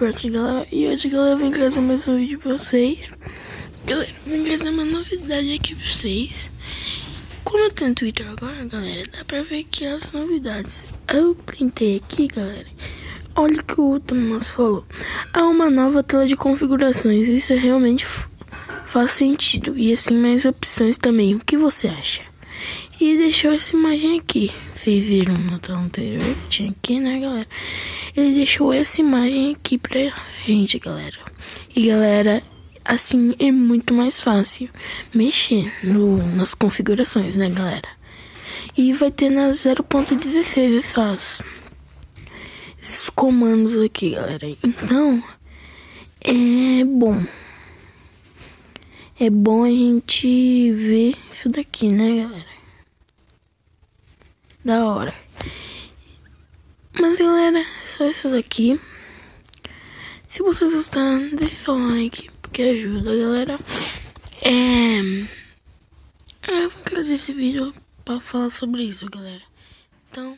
Minecraft, galera. E hoje, galera, eu vim trazer mais um vídeo pra vocês. Galera, eu vim trazer uma novidade aqui pra vocês. Como eu tenho Twitter agora, galera, dá pra ver aqui as novidades. Eu printei aqui, galera. Olha o que o Thomas falou. Há uma nova tela de configurações. Isso realmente faz sentido. E assim, mais opções também. O que você acha? E deixou essa imagem aqui. Vocês viram na tela anterior? Tinha aqui, né, galera? Ele deixou essa imagem aqui pra gente, galera. E, galera, assim é muito mais fácil mexer nas configurações, né, galera? E vai ter na 0.16 esses comandos aqui, galera. Então, é bom. É bom a gente ver isso daqui, né, galera? Da hora. Mas, galera, só isso daqui. Se vocês gostaram, deixe seu like, porque ajuda, galera. Eu vou trazer esse vídeo pra falar sobre isso, galera. Então...